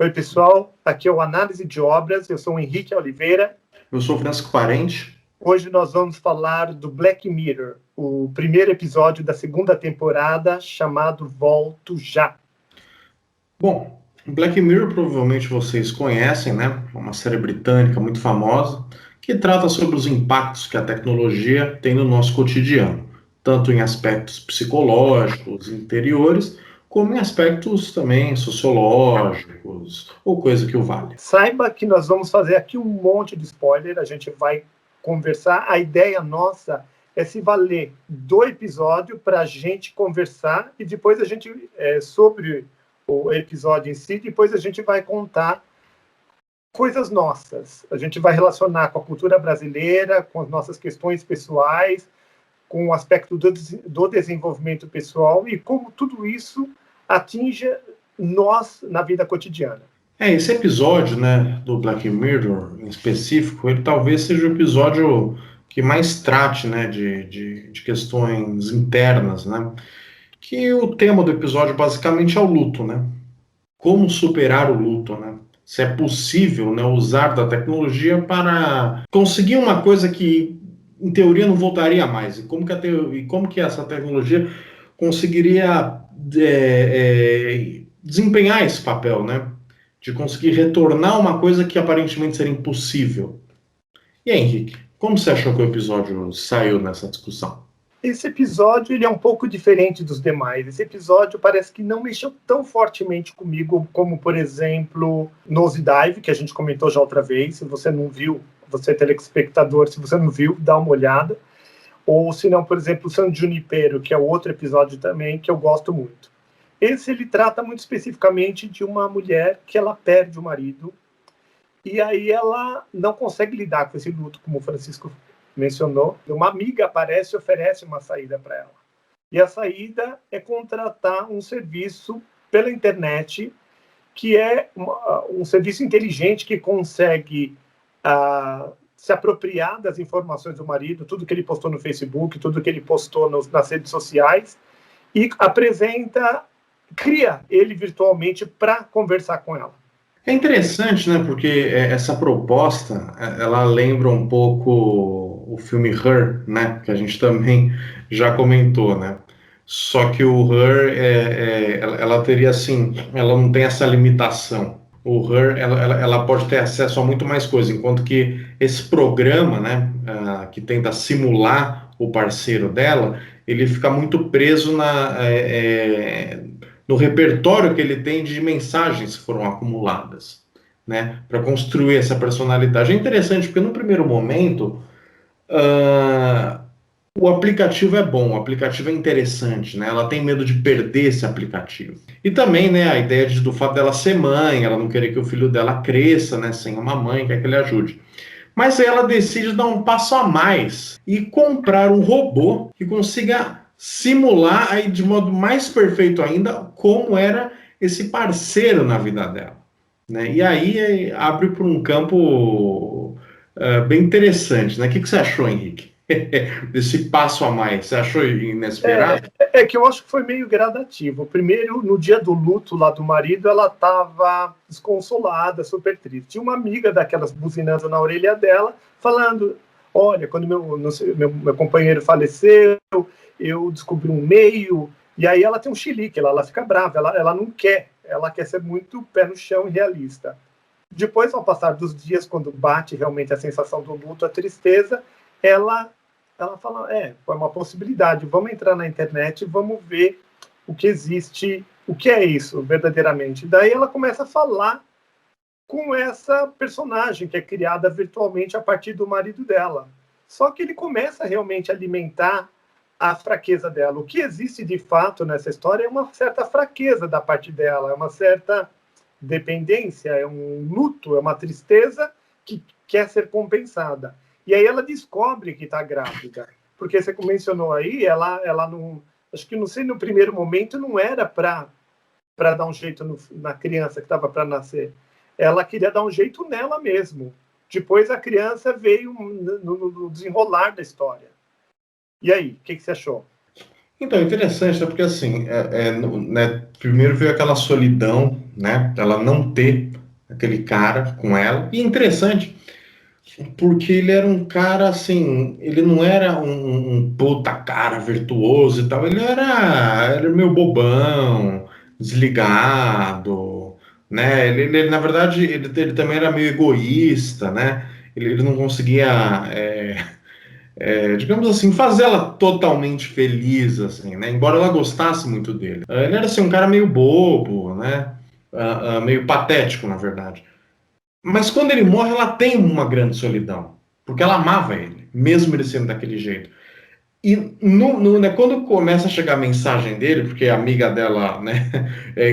Oi, pessoal. Aqui é o Análise de Obras. Eu sou o Henrique Oliveira. Eu sou o Francisco Parente. Hoje nós vamos falar do Black Mirror, o primeiro episódio da segunda temporada, chamado Volto Já. Bom, Black Mirror provavelmente vocês conhecem, né? É uma série britânica muito famosa que trata sobre os impactos que a tecnologia tem no nosso cotidiano, tanto em aspectos psicológicos, interiores, como em aspectos também sociológicos ou coisa que o valha. Saiba que nós vamos fazer aqui um monte de spoiler, a gente vai conversar. A ideia nossa é se valer do episódio para a gente conversar e depois a gente, sobre o episódio em si, depois a gente vai contar coisas nossas. A gente vai relacionar com a cultura brasileira, com as nossas questões pessoais, com o aspecto do desenvolvimento pessoal e como tudo isso atinge nós na vida cotidiana. Esse episódio, né, do Black Mirror em específico, ele talvez seja o episódio que mais trate, né, de questões internas, né, que o tema do episódio basicamente é o luto, né, como superar o luto, né, se é possível, né, usar da tecnologia para conseguir uma coisa que, em teoria, não voltaria mais, e como que essa tecnologia conseguiria desempenhar esse papel, né, de conseguir retornar uma coisa que aparentemente seria impossível. E aí, Henrique, como você achou que o episódio saiu nessa discussão? Esse episódio ele é um pouco diferente dos demais. Esse episódio parece que não mexeu tão fortemente comigo como, por exemplo, Nosedive, que a gente comentou já outra vez. Se você não viu, você telespectador, se você não viu, dá uma olhada. Ou se não, por exemplo, San Junipero, que é outro episódio também que eu gosto muito. Esse ele trata muito especificamente de uma mulher que ela perde o marido e aí ela não consegue lidar com esse luto, como o Francisco mencionou. Uma amiga aparece e oferece uma saída para ela. E a saída é contratar um serviço pela internet, que é um serviço inteligente que consegue se apropriar das informações do marido, tudo que ele postou no Facebook, tudo que ele postou nas redes sociais, e cria ele virtualmente para conversar com ela. É interessante, né, porque essa proposta, ela lembra um pouco o filme Her, né, que a gente também já comentou, né, só que o Her, ela teria assim, ela não tem essa limitação. O Her, ela pode ter acesso a muito mais coisas, enquanto que esse programa, né, que tenta simular o parceiro dela, ele fica muito preso no repertório que ele tem de mensagens que foram acumuladas, né, para construir essa personalidade. É interessante, porque no primeiro momento, o aplicativo é bom, o aplicativo é interessante, né? Ela tem medo de perder esse aplicativo. E também, né, a ideia do fato dela ser mãe, ela não querer que o filho dela cresça, né, sem uma mãe, quer que ele ajude. Mas aí ela decide dar um passo a mais e comprar um robô que consiga simular aí de modo mais perfeito ainda como era esse parceiro na vida dela, né? E aí abre para um campo bem interessante, né? O que você achou, Henrique? Desse passo a mais, você achou inesperado? É que eu acho que foi meio gradativo. Primeiro, no dia do luto lá do marido, ela estava desconsolada, super triste. Tinha uma amiga daquelas buzinando na orelha dela, falando: olha, quando meu companheiro faleceu, eu descobri um meio. E aí ela tem um chilique, ela fica brava, ela não quer, ela quer ser muito pé no chão e realista. Depois, ao passar dos dias, quando bate realmente a sensação do luto, a tristeza, ela fala, foi uma possibilidade, vamos entrar na internet e vamos ver o que existe, o que é isso verdadeiramente. Daí ela começa a falar com essa personagem que é criada virtualmente a partir do marido dela. Só que ele começa realmente a alimentar a fraqueza dela. O que existe de fato nessa história é uma certa fraqueza da parte dela, é uma certa dependência, é um luto, é uma tristeza que quer ser compensada. E aí ela descobre que está grávida, porque você mencionou aí, ela não, acho que não sei, no primeiro momento não era para dar um jeito na criança que estava para nascer, ela queria dar um jeito nela mesmo. Depois a criança veio no desenrolar da história. E aí, o que você achou? Então, interessante, né? Porque assim, né, primeiro veio aquela solidão, né? Ela não ter aquele cara com ela. E interessante, porque ele era um cara assim, ele não era um puta cara virtuoso e tal, ele era meio bobão, desligado, né? Na verdade, ele também era meio egoísta, né? Ele não conseguia, digamos assim, fazê-la totalmente feliz, assim, né? Embora ela gostasse muito dele. Ele era assim, um cara meio bobo, né? Meio patético, na verdade. Mas quando ele morre, ela tem uma grande solidão, porque ela amava ele, mesmo ele sendo daquele jeito. E né, quando começa a chegar a mensagem dele, porque a amiga dela, né,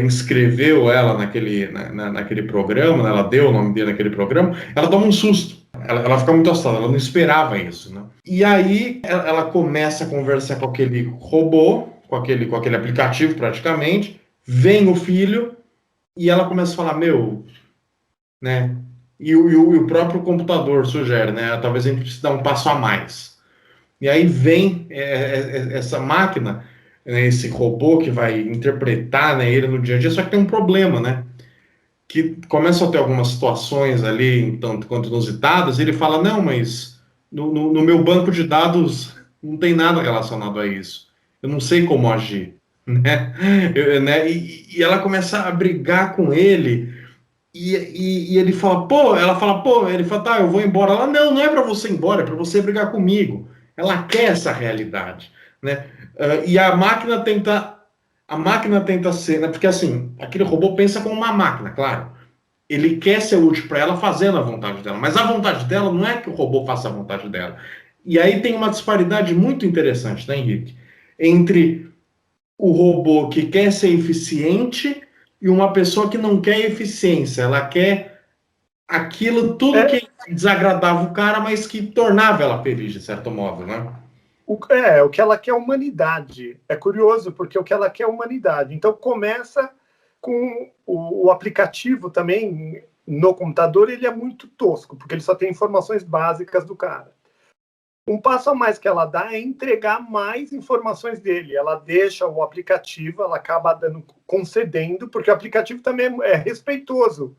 inscreveu ela naquele programa, né, ela deu o nome dele naquele programa, ela toma um susto. Ela fica muito assustada, ela não esperava isso, né? E aí ela começa a conversar com aquele robô, com aquele aplicativo praticamente, vem o filho e ela começa a falar, meu, né? E o próprio computador sugere, né? Talvez a gente precise dar um passo a mais. E aí vem essa máquina, né, esse robô que vai interpretar, né, ele no dia a dia, só que tem um problema, né? Que começam a ter algumas situações ali, um tanto quanto inusitadas, e ele fala, não, mas no meu banco de dados não tem nada relacionado a isso. Eu não sei como agir, né? Né? E ela começa a brigar com ele, e ele fala, pô, ela fala, pô, ele fala, tá, eu vou embora. Ela, não é para você ir embora, é para você brigar comigo. Ela quer essa realidade, né? E a máquina tenta ser, né? Porque assim, aquele robô pensa como uma máquina, claro. Ele quer ser útil para ela fazendo a vontade dela, mas a vontade dela não é que o robô faça a vontade dela. E aí tem uma disparidade muito interessante, né, Henrique? Entre o robô que quer ser eficiente e uma pessoa que não quer eficiência, ela quer aquilo tudo É, que desagradava o cara, mas que tornava ela feliz, de certo modo, né? o que ela quer é humanidade. É curioso, porque o que ela quer é humanidade. Então, começa com o aplicativo também no computador, ele é muito tosco, porque ele só tem informações básicas do cara. Um passo a mais que ela dá é entregar mais informações dele. Ela deixa o aplicativo, ela acaba concedendo, porque o aplicativo também é respeitoso.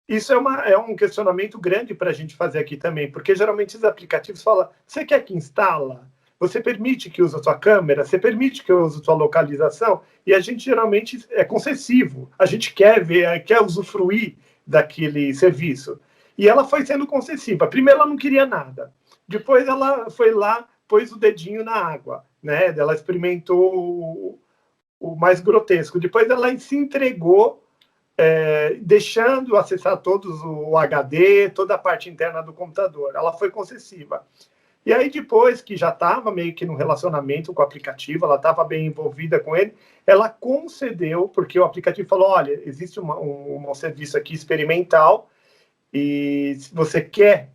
Isso é um questionamento grande para a gente fazer aqui também, porque geralmente os aplicativos falam: você quer que instala? Você permite que use a sua câmera? Você permite que use a sua localização? E a gente geralmente é concessivo. A gente quer ver, quer usufruir daquele serviço. E ela foi sendo concessiva. Primeiro ela não queria nada. Depois ela foi lá, pôs o dedinho na água, né? Ela experimentou o mais grotesco. Depois ela se entregou, deixando acessar todos o HD, toda a parte interna do computador. Ela foi concessiva. E aí, depois que já estava meio que no relacionamento com o aplicativo, ela estava bem envolvida com ele, ela concedeu, porque o aplicativo falou: olha, existe um serviço aqui experimental, e se você quer.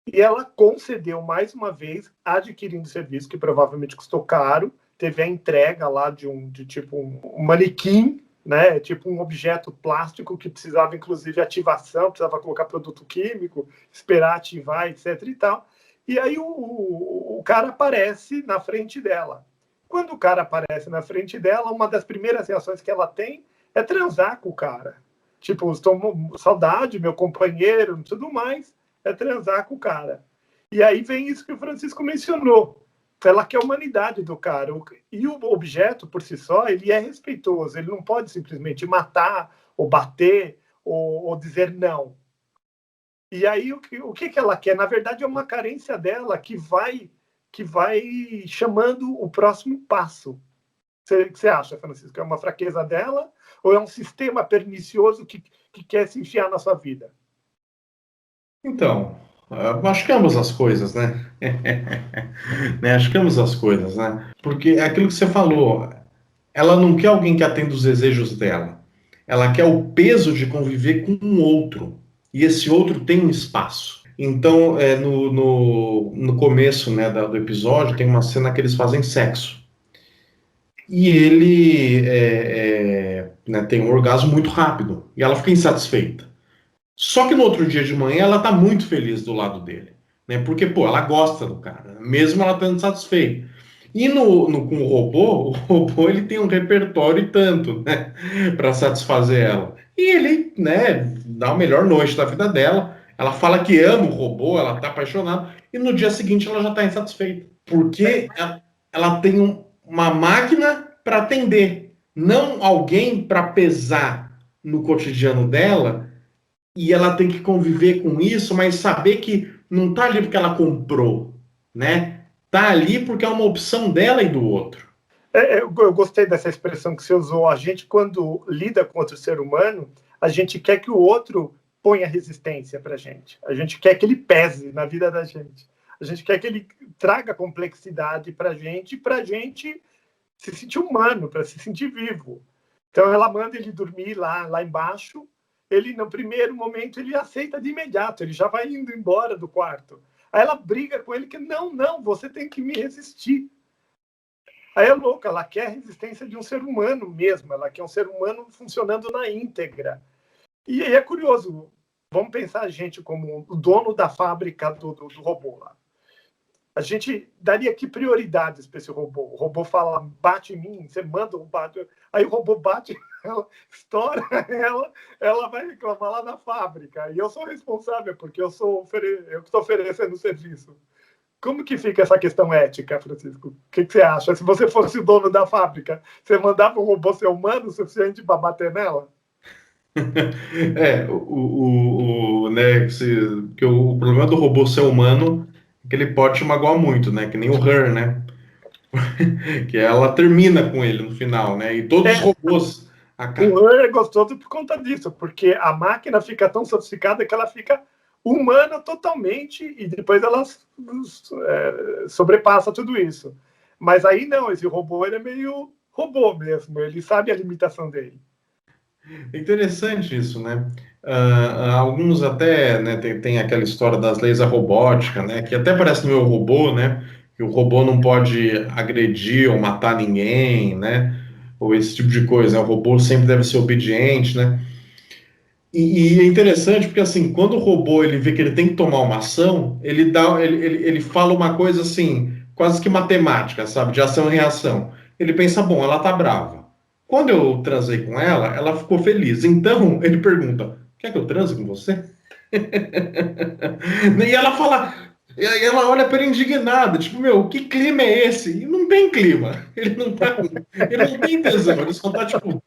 E ela concedeu mais uma vez, adquirindo o serviço, que provavelmente custou caro. Teve a entrega lá de tipo um manequim, né? Tipo um objeto plástico que precisava, inclusive, ativação, precisava colocar produto químico, esperar ativar, etc. e tal. E aí o cara aparece na frente dela. Quando o cara aparece na frente dela, uma das primeiras reações que ela tem é transar com o cara. Tipo, estou saudade, meu companheiro, tudo mais, é transar com o cara. E aí vem isso que o Francisco mencionou. Ela quer a humanidade do cara. E o objeto, por si só, ele é respeitoso. Ele não pode simplesmente matar, ou bater, ou dizer não. E aí o que ela quer? Na verdade, é uma carência dela que vai chamando o próximo passo. O que você acha, Francisco? É uma fraqueza dela ou é um sistema pernicioso que quer se enfiar na sua vida? Então, acho que ambas as coisas, né? Né? Acho que ambas as coisas, né? Porque é aquilo que você falou, ela não quer alguém que atenda os desejos dela. Ela quer o peso de conviver com um outro. E esse outro tem um espaço. Então, no começo, né, do episódio, tem uma cena que eles fazem sexo. E ele né, tem um orgasmo muito rápido. E ela fica insatisfeita. Só que no outro dia de manhã ela tá muito feliz do lado dele. Né? Porque, pô, ela gosta do cara. Mesmo ela estando satisfeita. E com o robô ele tem um repertório e tanto, né, para satisfazer ela. E ele, né, dá a melhor noite da vida dela. Ela fala que ama o robô, ela tá apaixonada, e no dia seguinte ela já tá insatisfeita. Porque ela tem uma máquina para atender, não alguém para pesar no cotidiano dela, e ela tem que conviver com isso, mas saber que não tá ali porque ela comprou, né? Tá ali porque é uma opção dela e do outro. Eu gostei dessa expressão que você usou. A gente, quando lida com outro ser humano, a gente quer que o outro ponha resistência para a gente. A gente quer que ele pese na vida da gente. A gente quer que ele traga complexidade para a gente se sentir humano, para se sentir vivo. Então ela manda ele dormir lá embaixo. Ele, no primeiro momento, ele aceita de imediato. Ele já vai indo embora do quarto. Aí ela briga com ele que não, você tem que me resistir. Aí é louca, ela quer a resistência de um ser humano mesmo, ela quer um ser humano funcionando na íntegra. E aí é curioso, vamos pensar a gente como o dono da fábrica do robô lá. A gente daria que prioridades para esse robô? O robô fala, bate em mim, você manda um bate. Aí o robô bate, ela estoura ela vai reclamar lá na fábrica. E eu sou responsável, porque eu que estou oferecendo o serviço. Como que fica essa questão ética, Francisco? O que você acha? Se você fosse o dono da fábrica, você mandava um robô ser humano o suficiente para bater nela? Né, que o problema do robô ser humano é que ele pode te magoar muito, né? Que nem o Her, né? Que ela termina com ele no final, né? E todos os É, robôs o Her é gostoso por conta disso, porque a máquina fica tão sofisticada que ela fica humana totalmente e depois ela sobrepassa tudo isso. Mas aí não, esse robô ele é meio robô mesmo, ele sabe a limitação dele. É interessante isso, né? Alguns até, né, tem aquela história das leis da robótica, né? Que até parece no meu robô, né? Que o robô não pode agredir ou matar ninguém, né? Ou esse tipo de coisa, né? O robô sempre deve ser obediente, né? E é interessante porque, assim, quando o robô ele vê que ele tem que tomar uma ação, ele fala uma coisa assim, quase que matemática, sabe? De ação e reação. Ele pensa, bom, ela tá brava. Quando eu transei com ela, ela ficou feliz. Então, ele pergunta, quer que eu transe com você? E ela fala, e aí ela olha para ele indignada, tipo, meu, que clima é esse? E não tem clima. Ele não tem tesão, ele só tá tipo,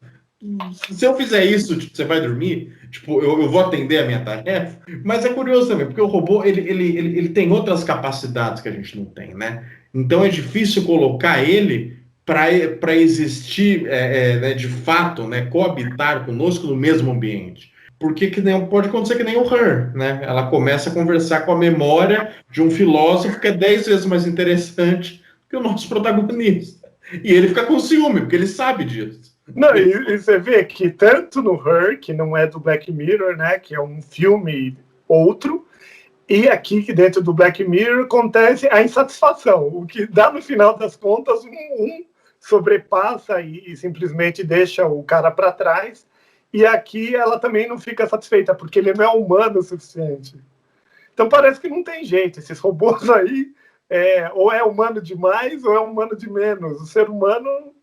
se eu fizer isso, tipo, você vai dormir? Tipo, eu vou atender a minha tarefa? Mas é curioso também, porque o robô, ele tem outras capacidades que a gente não tem, né? Então é difícil colocar ele para existir, né, de fato, né, coabitar conosco no mesmo ambiente. Porque pode acontecer que nem o Her, né? Ela começa a conversar com a memória de um filósofo que é 10 vezes mais interessante que o nosso protagonista. E ele fica com ciúme, porque ele sabe disso. Não, e você vê que tanto no Her, que não é do Black Mirror, né, que é um filme outro, e aqui que dentro do Black Mirror acontece a insatisfação, o que dá no final das contas um sobrepassa e simplesmente deixa o cara para trás, e aqui ela também não fica satisfeita, porque ele não é humano o suficiente. Então parece que não tem jeito, esses robôs aí ou é humano demais ou é humano de menos. O ser humano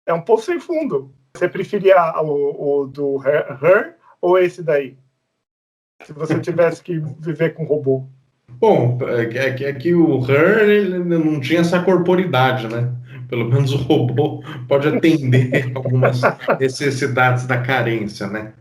é um poço sem fundo. Você preferia o do Her ou esse daí? Se você tivesse que viver com robô. Bom, é que o Her ele não tinha essa corporidade, né? Pelo menos o robô pode atender algumas necessidades da carência, né?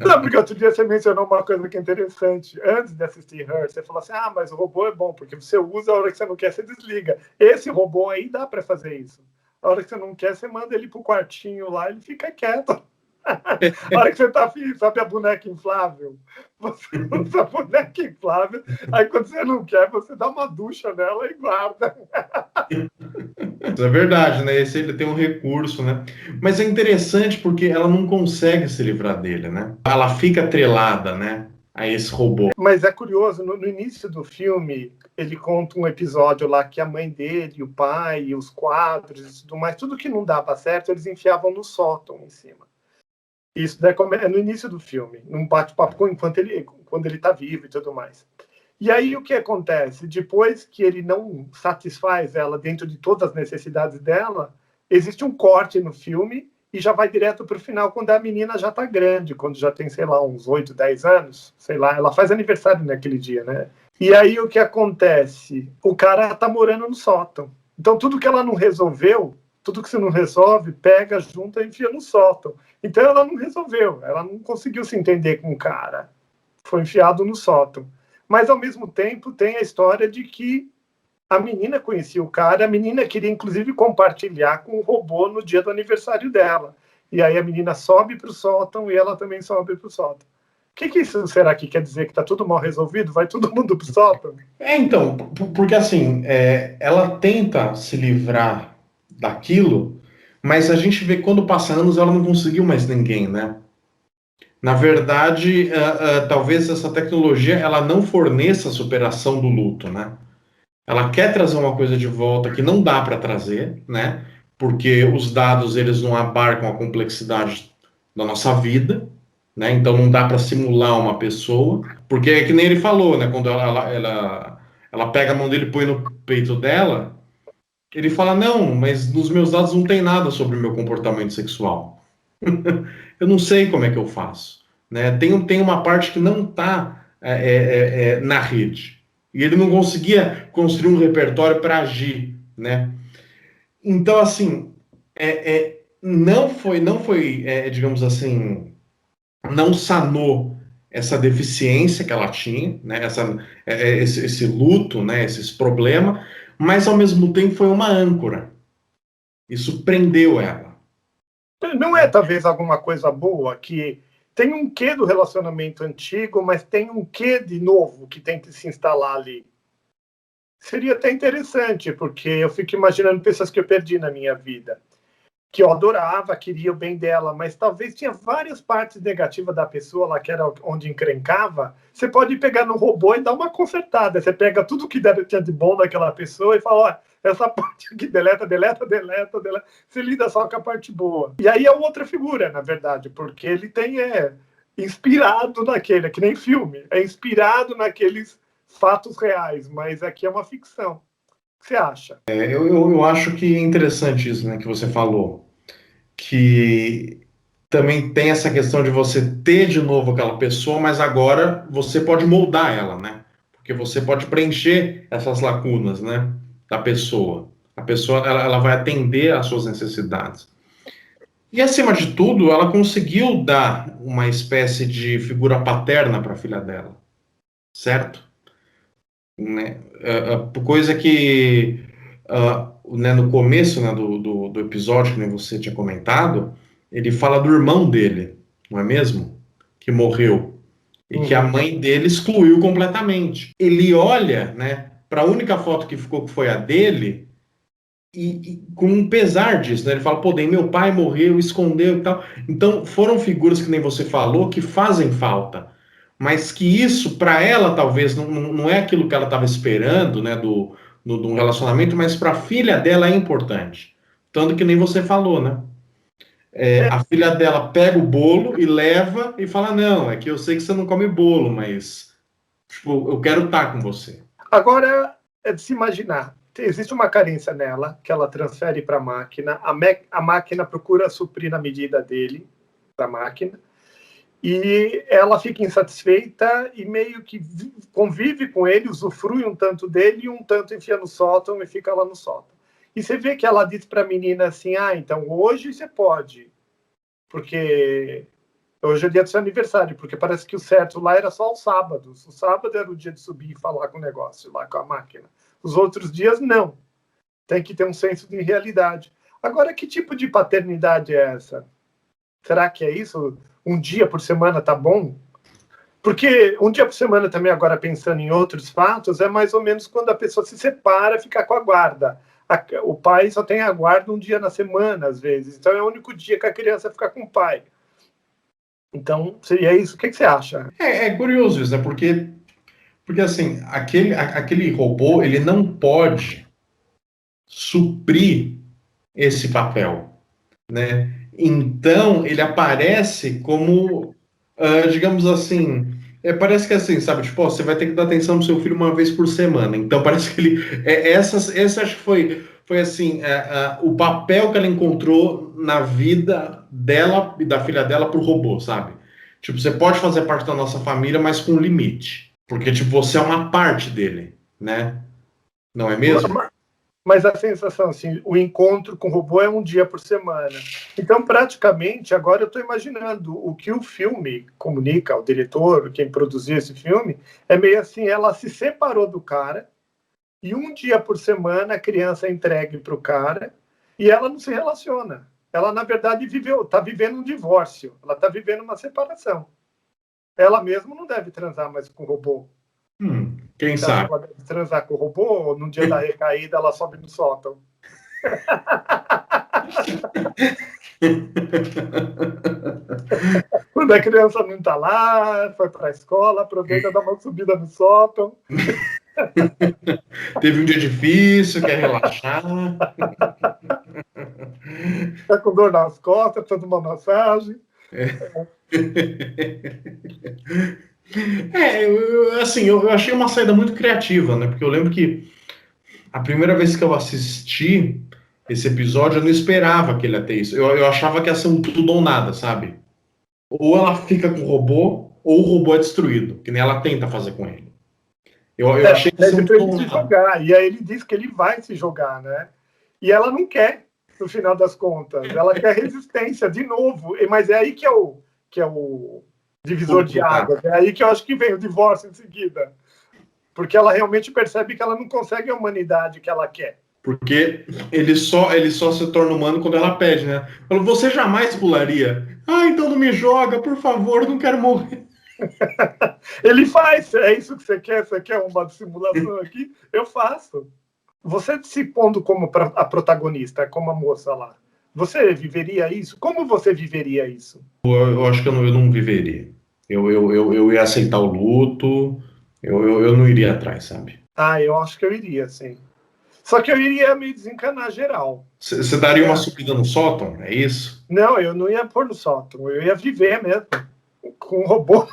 Não, porque outro dia você mencionou uma coisa que é interessante. Antes de assistir Her, você falou assim: ah, mas o robô é bom, porque você usa a hora que você não quer, você desliga. Esse robô aí dá para fazer isso. A hora que você não quer, você manda ele pro quartinho lá, ele fica quieto. A hora que você tá afim, sabe a boneca inflável? Você usa a boneca inflável, aí quando você não quer, você dá uma ducha nela e guarda. É verdade, né? Esse ele tem um recurso, né? Mas é interessante porque ela não consegue se livrar dele, né? Ela fica atrelada, né? A esse robô. Mas é curioso, no início do filme, ele conta um episódio lá que a mãe dele, o pai, os quadros e tudo mais, tudo que não dava certo, eles enfiavam no sótão em cima. Isso é no início do filme, num bate-papo quando ele está vivo e tudo mais. E aí o que acontece? Depois que ele não satisfaz ela dentro de todas as necessidades dela, existe um corte no filme e já vai direto para o final, quando a menina já está grande, quando já tem, sei lá, uns 8, 10 anos, sei lá, ela faz aniversário naquele dia, né? E aí o que acontece? O cara está morando no sótão. Então tudo que ela não resolveu, tudo que você não resolve, pega, junta e enfia no sótão. Então ela não resolveu, ela não conseguiu se entender com o cara. Foi enfiado no sótão. Mas ao mesmo tempo tem a história de que a menina conhecia o cara, a menina queria inclusive compartilhar com o robô no dia do aniversário dela. E aí a menina sobe para o sótão e ela também sobe para o sótão. O que isso será que quer dizer? Que está tudo mal resolvido? Vai todo mundo para o sótão? Então, porque assim, ela tenta se livrar daquilo, mas a gente vê que quando passa anos ela não conseguiu mais ninguém, né? Na verdade, talvez essa tecnologia ela não forneça a superação do luto, né? Ela quer trazer uma coisa de volta que não dá para trazer, né? Porque os dados eles não abarcam a complexidade da nossa vida, né? Então não dá para simular uma pessoa, porque é que nem ele falou, né? Quando ela pega a mão dele e põe no peito dela, ele fala: Não, mas nos meus dados não tem nada sobre o meu comportamento sexual. Eu não sei como é que eu faço, né? Tem uma parte que não está na rede. E ele não conseguia construir um repertório para agir, né? Então, assim, não foi, digamos assim, não sanou essa deficiência que ela tinha, né? Esse luto, né? Esses problemas, mas ao mesmo tempo foi uma âncora. Isso prendeu ela. Não é talvez alguma coisa boa que tem um quê do relacionamento antigo, mas tem um quê de novo que tem que se instalar ali? Seria até interessante, porque eu fico imaginando pessoas que eu perdi na minha vida, que eu adorava, queria o bem dela, mas talvez tinha várias partes negativas da pessoa lá, que era onde encrencava. Você pode pegar no robô e dar uma consertada. Você pega tudo que tinha de bom naquela pessoa e fala: ó, essa parte aqui, deleta, deleta, deleta, deleta. Você lida só com a parte boa. E aí é outra figura, na verdade, porque ele tem inspirado naquele, é que nem filme, é inspirado naqueles fatos reais, mas aqui é uma ficção. O que você acha? Eu acho que é interessante isso, né, que você falou, que também tem essa questão de você ter de novo aquela pessoa, mas agora você pode moldar ela, né? Porque você pode preencher essas lacunas, né, da pessoa. A pessoa, ela vai atender às suas necessidades. E, acima de tudo, ela conseguiu dar uma espécie de figura paterna para a filha dela, certo? Né? Coisa que né, no começo, né, do episódio, que nem você tinha comentado, ele fala do irmão dele, não é mesmo? Que morreu. E que a mãe dele excluiu completamente. Ele olha, né, para a única foto que ficou, que foi a dele, e com um pesar disso, né? Ele fala: pô, daí meu pai morreu, escondeu e tal. Então, foram figuras que nem você falou, que fazem falta. Mas que isso, para ela, talvez, não é aquilo que ela estava esperando, né, do relacionamento, mas para a filha dela é importante. Tanto que nem você falou, né? A filha dela pega o bolo e leva e fala: não, é que eu sei que você não come bolo, mas tipo, eu quero estar com você. Agora, é de se imaginar. Existe uma carência nela, que ela transfere para a máquina. A máquina procura suprir na medida dele, da máquina. E ela fica insatisfeita e meio que convive com ele, usufrui um tanto dele e um tanto enfia no sótão e fica lá no sótão. E você vê que ela diz para a menina assim: ah, então hoje você pode, porque hoje é dia do seu aniversário, porque parece que o certo lá era só os sábados. O sábado era o dia de subir e falar com o negócio, lá com a máquina. Os outros dias, não. Tem que ter um senso de realidade. Agora, que tipo de paternidade é essa? Será que é isso? Um dia por semana tá bom? Porque um dia por semana também, agora pensando em outros fatos, é mais ou menos quando a pessoa se separa, fica com a guarda. O pai só tem a guarda um dia na semana, às vezes. Então é o único dia que a criança fica com o pai. Então, seria isso. O que você acha? É curioso isso, né? Porque assim, aquele robô, ele não pode suprir esse papel, né? Então, ele aparece como, digamos assim, Parece que é assim, sabe? Tipo, ó, você vai ter que dar atenção pro seu filho uma vez por semana. Então parece que ele. Essa acho que foi assim, o papel que ela encontrou na vida dela e da filha dela pro robô, sabe? Tipo, você pode fazer parte da nossa família, mas com limite. Porque, tipo, você é uma parte dele, né? Não é mesmo? Mas a sensação, assim, o encontro com o robô é um dia por semana. Então, praticamente, agora eu estou imaginando o que o filme comunica, o diretor, quem produziu esse filme, é meio assim, ela se separou do cara e um dia por semana a criança é entregue para o cara e ela não se relaciona. Ela, na verdade, está vivendo um divórcio, ela está vivendo uma separação. Ela mesma não deve transar mais com o robô. Quem Você acha sabe? que ela deve transar com o robô ou no dia da recaída ela sobe no sótão? Quando a criança não está lá, foi para a escola, aproveita, dá uma subida no sótão. Teve um dia difícil, quer relaxar. Está com dor nas costas, precisa de uma massagem. Assim, eu achei uma saída muito criativa, né? Porque eu lembro que a primeira vez que eu assisti esse episódio, eu não esperava que ele ia ter isso. Eu achava que ia ser um tudo ou nada, sabe? Ou ela fica com o robô, ou o robô é destruído, que nem ela tenta fazer com ele. Eu achei que ia ser um Pede para tudo ele ou se nada. jogar. E aí ele diz que ele vai se jogar, né? E ela não quer, no final das contas. Ela quer resistência, de novo. Mas é aí que é o divisor de águas. É aí que eu acho que vem o divórcio em seguida. Porque ela realmente percebe que ela não consegue a humanidade que ela quer. Porque ele só se torna humano quando ela pede, né? Falou, você jamais pularia. Ah, então não me joga, por favor, não quero morrer. Ele faz, é isso que você quer? Você quer uma simulação aqui? Eu faço. Você se pondo como a protagonista, como a moça lá, você viveria isso? Como você viveria isso? Eu acho que eu não viveria. Eu ia aceitar o luto, eu não iria atrás, sabe? Ah, eu acho que eu iria, sim. Só que eu iria me desencanar geral. Você daria uma subida no sótão, é isso? Não, eu não ia pôr no sótão, eu ia viver mesmo com um robô.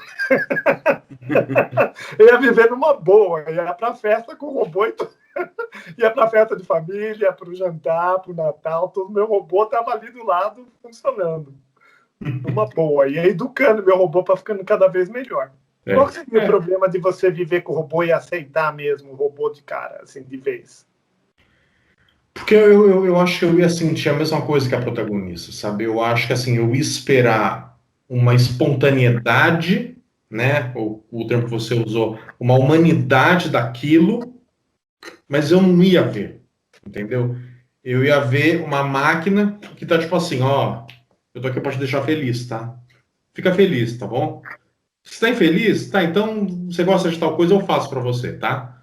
Eu ia viver numa boa, ia pra festa com o robô e tudo. Ia pra festa de família, pro jantar, pro Natal, todo meu robô tava ali do lado funcionando. Numa boa. E educando meu robô para ficando cada vez melhor. Qual seria o problema de você viver com o robô e aceitar mesmo o robô de cara, assim, de vez? Porque eu acho que eu ia sentir a mesma coisa que a protagonista, sabe? Eu acho que assim, eu ia esperar uma espontaneidade, né? O termo que você usou, uma humanidade daquilo, mas eu não ia ver, entendeu? Eu ia ver uma máquina que tá tipo assim, ó, eu tô aqui pra te deixar feliz, tá? Fica feliz, tá bom? Você tá infeliz? Tá, então você gosta de tal coisa, eu faço pra você, tá?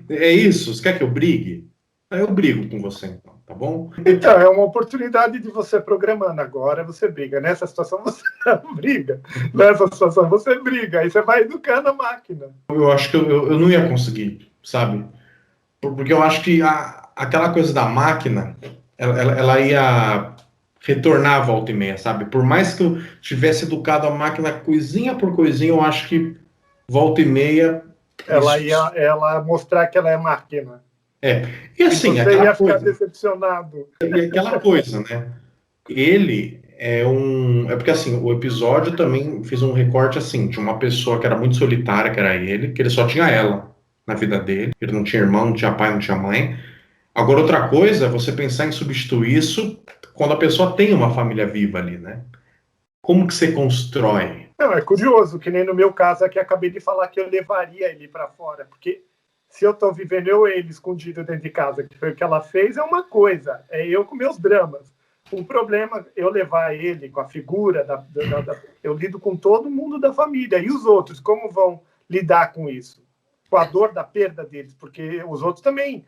É isso? Você quer que eu brigue? Aí eu brigo com você, então, tá bom? Então, é uma oportunidade de você programando. Agora você briga. Nessa situação você não briga. Nessa situação você briga. Aí você vai educando a máquina. Eu acho que eu não ia conseguir, sabe? Porque eu acho que aquela coisa da máquina, ela ia retornar a volta e meia, sabe? Por mais que eu tivesse educado a máquina coisinha por coisinha, eu acho que volta e meia. Ela Isso, ia ela mostrar que ela é máquina. é. E E assim, você aquela ia ficar coisa. decepcionado. E aquela coisa, né? Ele é um. É porque assim, o episódio também fez um recorte assim, de uma pessoa que era muito solitária, que era ele, que ele só tinha ela na vida dele. Ele não tinha irmão, não tinha pai, não tinha mãe. Agora, outra coisa é você pensar em substituir isso quando a pessoa tem uma família viva ali, né? Como que você constrói? Não, é curioso, que nem no meu caso aqui, acabei de falar que eu levaria ele para fora, porque se eu estou vivendo eu e ele escondido dentro de casa, que foi o que ela fez, é uma coisa, é eu com meus dramas. O problema eu levar ele com a figura, eu lido com todo mundo da família, e os outros, como vão lidar com isso? Com a dor da perda deles, porque os outros também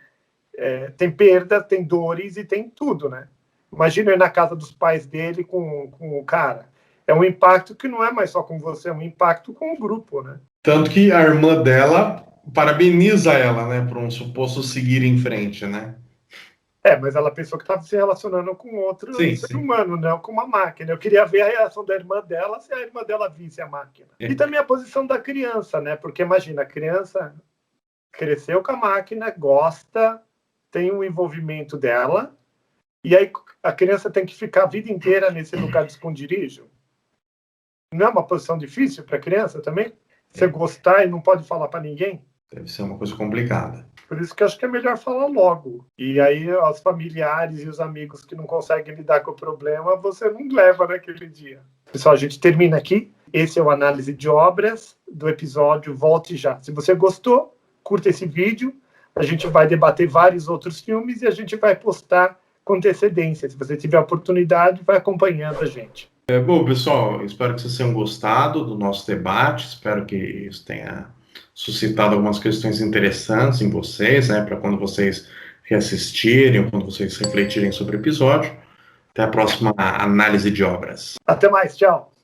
têm perda, têm dores e tem tudo, né? Imagina eu ir na casa dos pais dele com o cara. É um impacto que não é mais só com você, é um impacto com o grupo, né? Tanto que a irmã dela parabeniza ela, né, por um suposto seguir em frente, né? Mas ela pensou que estava se relacionando com outro ser humano, não com uma máquina. Eu queria ver a reação da irmã dela se a irmã dela visse a máquina. E também a posição da criança, né? Porque imagina, a criança cresceu com a máquina, gosta, tem um envolvimento dela, e aí a criança tem que ficar a vida inteira nesse lugar de esconderijo. Não é uma posição difícil para a criança também? Você gostar e não pode falar para ninguém? Deve ser uma coisa complicada. Por isso que eu acho que é melhor falar logo. E aí os familiares e os amigos que não conseguem lidar com o problema, você não leva naquele dia. Pessoal, a gente termina aqui. Esse é o Análise de Obras do episódio Volte Já. Se você gostou, curta esse vídeo. A gente vai debater vários outros filmes e a gente vai postar com antecedência. Se você tiver a oportunidade, vai acompanhando a gente. Bom, pessoal, espero que vocês tenham gostado do nosso debate. Espero que isso tenha suscitado algumas questões interessantes em vocês, né, para quando vocês reassistirem, ou quando vocês refletirem sobre o episódio. Até a próxima Análise de Obras. Até mais, tchau.